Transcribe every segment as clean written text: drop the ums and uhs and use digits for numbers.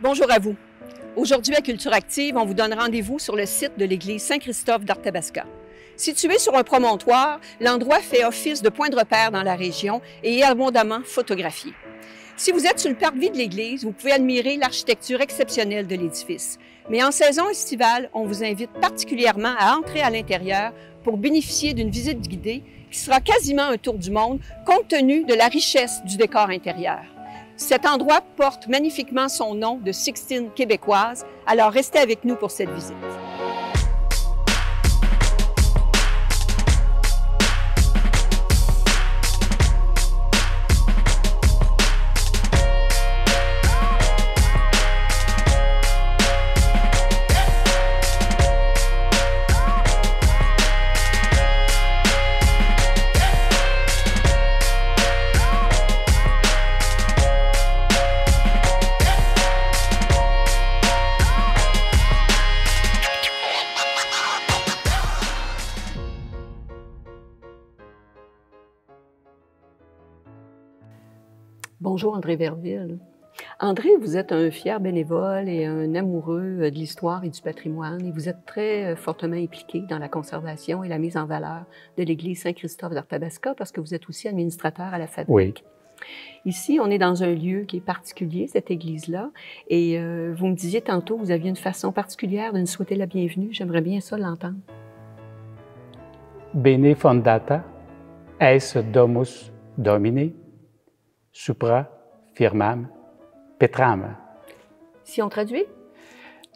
Bonjour à vous. Aujourd'hui à Culture Active, on vous donne rendez-vous sur le site de l'église Saint-Christophe d'Arthabasca. Situé sur un promontoire, l'endroit fait office de point de repère dans la région et est abondamment photographié. Si vous êtes sur le parvis de l'église, vous pouvez admirer l'architecture exceptionnelle de l'édifice. Mais en saison estivale, on vous invite particulièrement à entrer à l'intérieur pour bénéficier d'une visite guidée qui sera quasiment un tour du monde compte tenu de la richesse du décor intérieur. Cet endroit porte magnifiquement son nom de Sixtine québécoise, alors restez avec nous pour cette visite. Bonjour André Verville. André, vous êtes un fier bénévole et un amoureux de l'histoire et du patrimoine et vous êtes très fortement impliqué dans la conservation et la mise en valeur de l'église Saint-Christophe d'Arthabasca parce que vous êtes aussi administrateur à la fabrique. Oui. Ici, on est dans un lieu qui est particulier, cette église-là, et vous me disiez tantôt que vous aviez une façon particulière de nous souhaiter la bienvenue. J'aimerais bien ça l'entendre. Bene fondata es domus Domini, supra firmam petram. Si on traduit?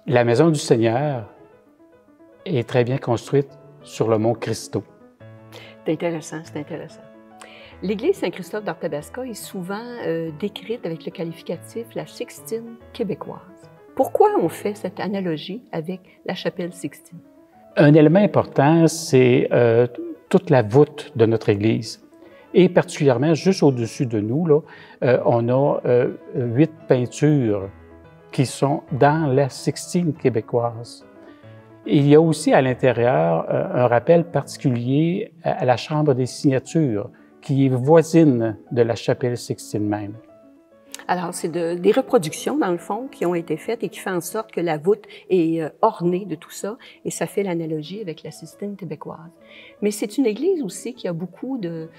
La maison du Seigneur est très bien construite sur le mont Christo. C'est intéressant, c'est intéressant. L'église Saint-Christophe d'Arthabasca est souvent décrite avec le qualificatif la Sixtine québécoise. Pourquoi on fait cette analogie avec la chapelle Sixtine? Un élément important, c'est toute la voûte de notre église. Et particulièrement, juste au-dessus de nous, là, on a 8 peintures qui sont dans la Sixtine québécoise. Il y a aussi à l'intérieur un rappel particulier à la chambre des signatures, qui est voisine de la chapelle Sixtine même. Alors, c'est des reproductions, dans le fond, qui ont été faites et qui font en sorte que la voûte est ornée de tout ça, et ça fait l'analogie avec la Sixtine québécoise. Mais c'est une église aussi qui a beaucoup de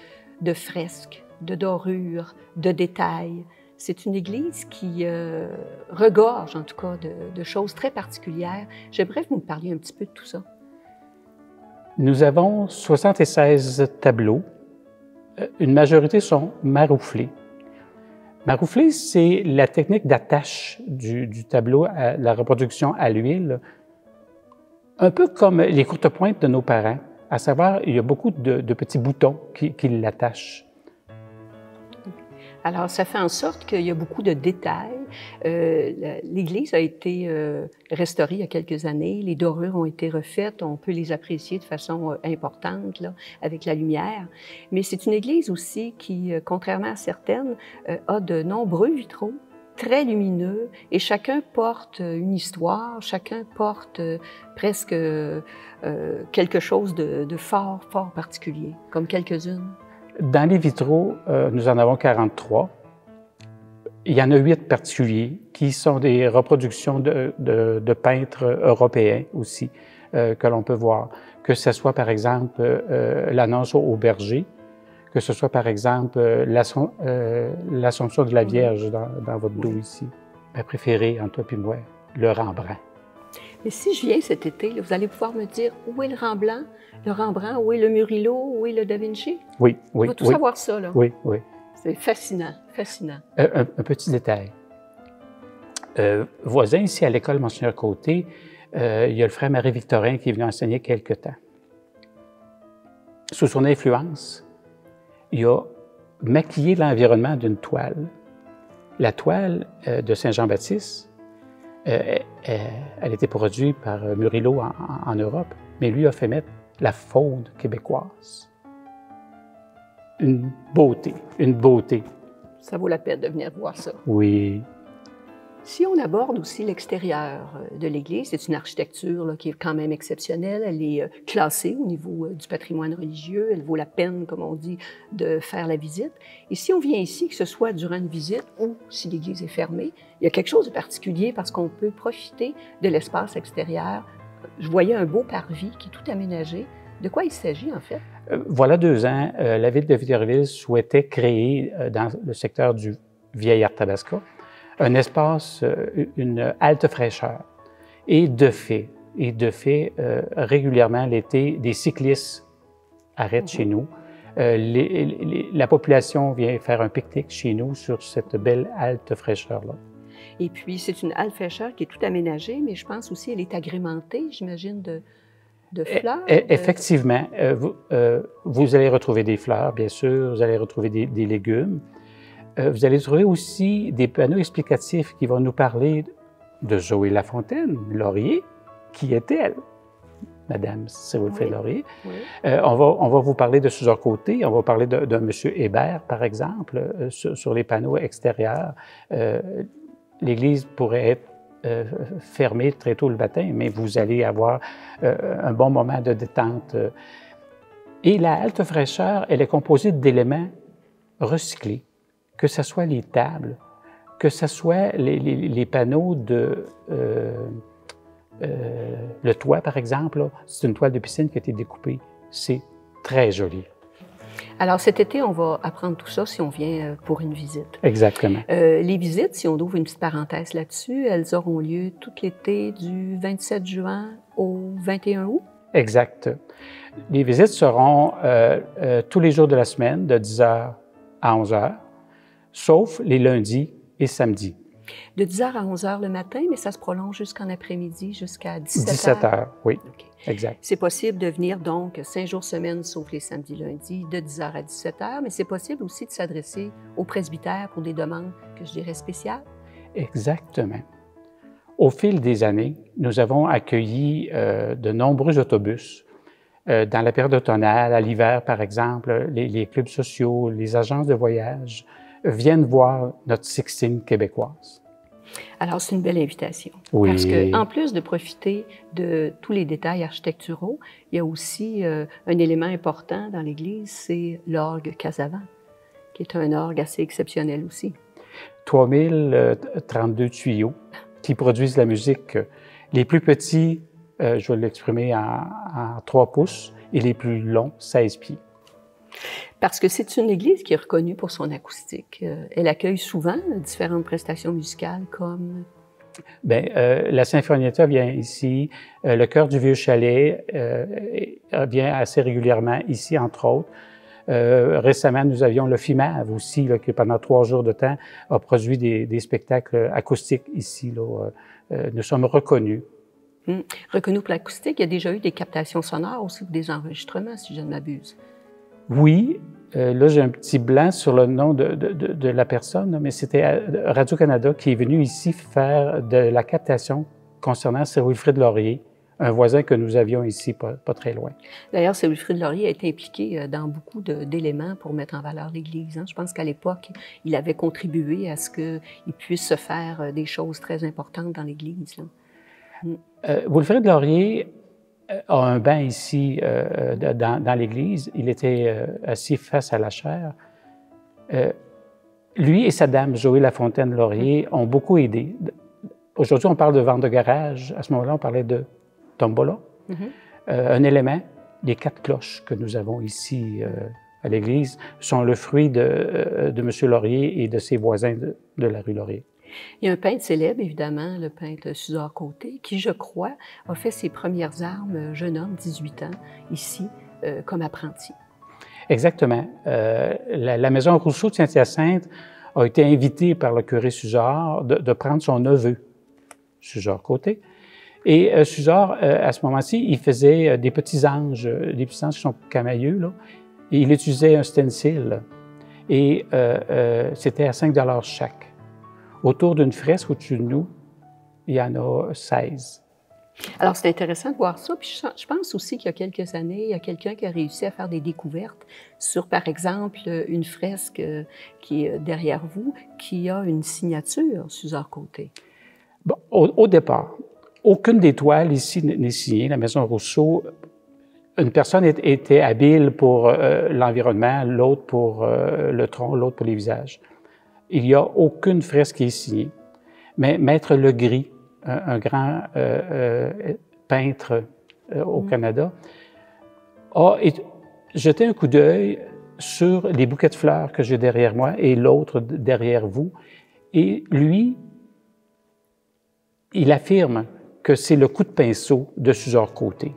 fresques, de dorures, de détails. C'est une église qui regorge, en tout cas, de choses très particulières. J'aimerais que vous me parliez un petit peu de tout ça. Nous avons 76 tableaux. Une majorité sont marouflés. Marouflé, c'est la technique d'attache du tableau à la reproduction à l'huile, un peu comme les courtes pointes de nos parents, à savoir, il y a beaucoup de petits boutons qui l'attachent. Alors, ça fait en sorte qu'il y a beaucoup de détails. L'église a été restaurée il y a quelques années. Les dorures ont été refaites. On peut les apprécier de façon importante, là, avec la lumière. Mais c'est une église aussi qui, contrairement à certaines, a de nombreux vitraux très lumineux et chacun porte une histoire, chacun porte presque quelque chose de fort particulier, comme quelques-unes. Dans les vitraux, nous en avons 43. Il y en a 8 particuliers qui sont des reproductions de peintres européens aussi, que l'on peut voir. Que ce soit, par exemple, l'Annonce au berger, que ce soit, par exemple, l'Assomption de la Vierge dans votre dos ici. Ma préférée, entre toi et moi, le Rembrandt. Mais si je viens cet été, là, vous allez pouvoir me dire où est le Rembrandt, où est le Murillo, où est le Da Vinci? Oui. On va tout savoir ça, là. Oui. C'est fascinant, fascinant. Un petit détail. Voisin ici à l'école Monseigneur Côté, il y a le frère Marie-Victorin qui est venu enseigner quelque temps. Sous son influence, il a maquillé l'environnement d'une toile. La toile de Saint-Jean-Baptiste, elle était produite par Murillo en Europe, mais lui a fait mettre la faune québécoise. Une beauté. Ça vaut la peine de venir voir ça. Oui. Si on aborde aussi l'extérieur de l'Église, c'est une architecture là, qui est quand même exceptionnelle. Elle est classée au niveau du patrimoine religieux. Elle vaut la peine, comme on dit, de faire la visite. Et si on vient ici, que ce soit durant une visite ou si l'Église est fermée, il y a quelque chose de particulier parce qu'on peut profiter de l'espace extérieur. Je voyais un beau parvis qui est tout aménagé. De quoi il s'agit, en fait? Voilà 2 ans, la ville de Victoriaville souhaitait créer dans le secteur du Vieil-Arthabasca un espace, une halte fraîcheur. Et de fait, régulièrement l'été, des cyclistes arrêtent chez nous. La population vient faire un pique-nique chez nous sur cette belle halte fraîcheur-là. Et puis, c'est une halte fraîcheur qui est tout aménagée, mais je pense aussi qu'elle est agrémentée, j'imagine, de fleurs. Effectivement, vous allez retrouver des fleurs, bien sûr, vous allez retrouver des légumes. Vous allez trouver aussi des panneaux explicatifs qui vont nous parler de Zoé Lafontaine Laurier. Qui est-elle, Madame Cyril-Wilfrid Laurier? Oui. On va vous parler de Suzor Côté, on va parler de Monsieur Hébert, par exemple, sur les panneaux extérieurs. L'Église pourrait être fermée très tôt le matin, mais vous allez avoir un bon moment de détente. Et la halte fraîcheur, elle est composée d'éléments recyclés. Que ce soit les tables, que ce soit les panneaux de... le toit, par exemple, c'est une toile de piscine qui a été découpée. C'est très joli. Alors, cet été, on va apprendre tout ça si on vient pour une visite. Exactement. Les visites, si on ouvre une petite parenthèse là-dessus, elles auront lieu tout l'été du 27 juin au 21 août? Exact. Les visites seront tous les jours de la semaine, de 10h à 11h. Sauf les lundis et samedis. De 10h à 11h le matin, mais ça se prolonge jusqu'en après-midi, jusqu'à 17h? 17h, oui, okay. Exact. C'est possible de venir donc 5 jours semaine, sauf les samedis, lundis, de 10h à 17h, mais c'est possible aussi de s'adresser au presbytère pour des demandes que je dirais spéciales? Exactement. Au fil des années, nous avons accueilli de nombreux autobus. Dans la période automnale, à l'hiver, par exemple, les clubs sociaux, les agences de voyage, viennent voir notre Sixtine québécoise. Alors, c'est une belle invitation. Oui. Parce qu'en plus de profiter de tous les détails architecturaux, il y a aussi un élément important dans l'Église, c'est l'orgue Casavant, qui est un orgue assez exceptionnel aussi. 3032 tuyaux qui produisent la musique. Les plus petits, je vais l'exprimer en 3 pouces, et les plus longs, 16 pieds. Parce que c'est une église qui est reconnue pour son acoustique. Elle accueille souvent différentes prestations musicales comme... Bien, la Sinfonietta vient ici, le Chœur du Vieux Chalet vient assez régulièrement ici, entre autres. Récemment, nous avions le FIMAV aussi, là, qui pendant 3 jours de temps a produit des spectacles acoustiques ici. Là. Nous sommes reconnus. Reconnus pour l'acoustique, il y a déjà eu des captations sonores aussi, ou des enregistrements, si je ne m'abuse. Oui, là j'ai un petit blanc sur le nom de la personne, mais c'était Radio-Canada qui est venu ici faire de la captation concernant Cyril-Wilfrid Laurier, un voisin que nous avions ici, pas très loin. D'ailleurs, Cyril-Wilfrid Laurier a été impliqué dans beaucoup d'éléments pour mettre en valeur l'Église. Je pense qu'à l'époque, il avait contribué à ce qu'il puisse se faire des choses très importantes dans l'Église. Wilfrid Laurier a un banc ici dans l'église. Il était assis face à la chaire. Lui et sa dame, Zoé Lafontaine Laurier, ont beaucoup aidé. Aujourd'hui, on parle de vente de garage. À ce moment-là, on parlait de tombola. Un élément, les 4 cloches que nous avons ici à l'église sont le fruit de M. Laurier et de ses voisins de la rue Laurier. Il y a un peintre célèbre, évidemment, le peintre Suzor Côté, qui, je crois, a fait ses premières armes, jeune homme, 18 ans, ici, comme apprenti. Exactement. La maison Rousseau de Saint-Hyacinthe a été invitée par le curé Suzor de prendre son neveu, Suzor Côté. Et Suzor, à ce moment-ci, il faisait des petits anges qui sont camailleux, là, et il utilisait un stencil. Et c'était à 5 $ chaque. Autour d'une fresque au-dessus de nous, il y en a 16. Alors, c'est intéressant de voir ça. Puis je pense aussi qu'il y a quelques années, il y a quelqu'un qui a réussi à faire des découvertes sur, par exemple, une fresque qui est derrière vous, qui a une signature Suzor Côté. Bon, au départ, aucune des toiles ici n'est signée. La Maison Rousseau, une personne était habile pour l'environnement, l'autre pour le tronc, l'autre pour les visages. Il n'y a aucune fresque qui est signée. Mais Maître Legris, un grand peintre au Canada, a jeté un coup d'œil sur les bouquets de fleurs que j'ai derrière moi et l'autre derrière vous. Et lui, il affirme que c'est le coup de pinceau de Suzor Côté.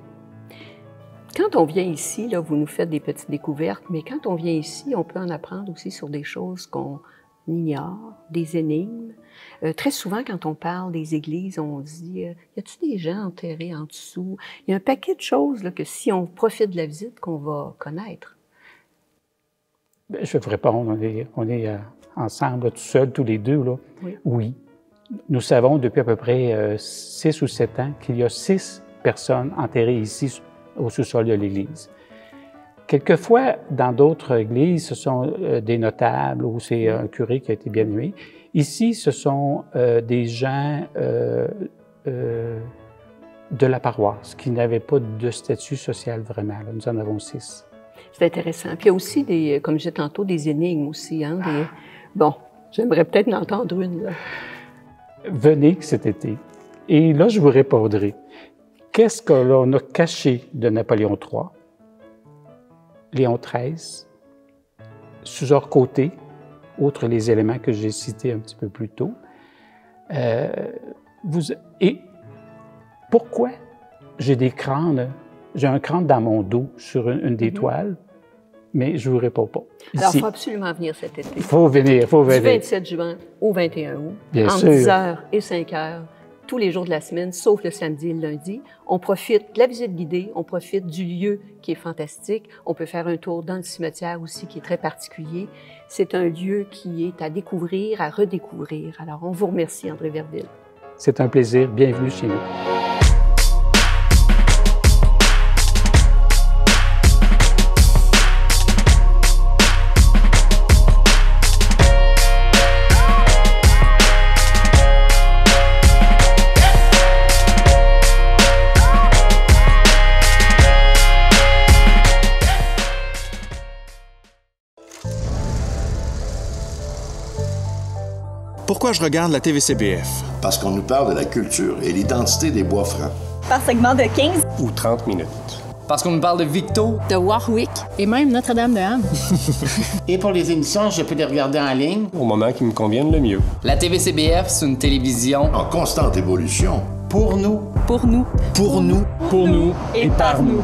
Quand on vient ici, là, vous nous faites des petites découvertes, mais quand on vient ici, on peut en apprendre aussi sur des choses qu'on ignore, des énigmes. Très souvent, quand on parle des églises, on dit y a-t-il des gens enterrés en dessous? Il y a un paquet de choses là, que si on profite de la visite, qu'on va connaître. Bien, je vais vous répondre. On est ensemble, tout seuls, tous les deux. Là. Oui. Oui. Nous savons depuis à peu près 6 ou 7 ans qu'il y a 6 personnes enterrées ici au sous-sol de l'Église. Quelquefois, dans d'autres églises, ce sont des notables ou c'est un curé qui a été bien aimé. Ici, ce sont des gens de la paroisse qui n'avaient pas de statut social vraiment. Là, nous en avons 6. C'est intéressant. Puis il y a aussi, comme je disais tantôt, des énigmes aussi. Hein, Bon, j'aimerais peut-être en entendre une. Là. Venez cet été. Et là, je vous répondrai. Qu'est-ce que l'on a caché de Napoléon III, Léon XIII, Suzor Côté, outre les éléments que j'ai cités un petit peu plus tôt. Et pourquoi j'ai des crânes, j'ai un crâne dans mon dos sur une des toiles, mais je ne vous réponds pas. Alors, il faut absolument venir cet été. Il faut venir, il faut venir. Du 27 juin au 21 août, bien entre sûr. 10h et 5h, tous les jours de la semaine, sauf le samedi et le lundi. On profite de la visite guidée, on profite du lieu qui est fantastique. On peut faire un tour dans le cimetière aussi, qui est très particulier. C'est un lieu qui est à découvrir, à redécouvrir. Alors, on vous remercie, André Verville. C'est un plaisir. Bienvenue chez nous. Pourquoi je regarde la TVCBF? Parce qu'on nous parle de la culture et l'identité des Bois-Francs. Par segment de 15 ou 30 minutes. Parce qu'on nous parle de Victo, de Warwick et même Notre-Dame-de-Ham. Et pour les émissions, je peux les regarder en ligne au moment qui me convienne le mieux. La TVCBF, c'est une télévision en constante évolution. Pour nous. Pour nous. Pour nous. Pour nous. Et par nous.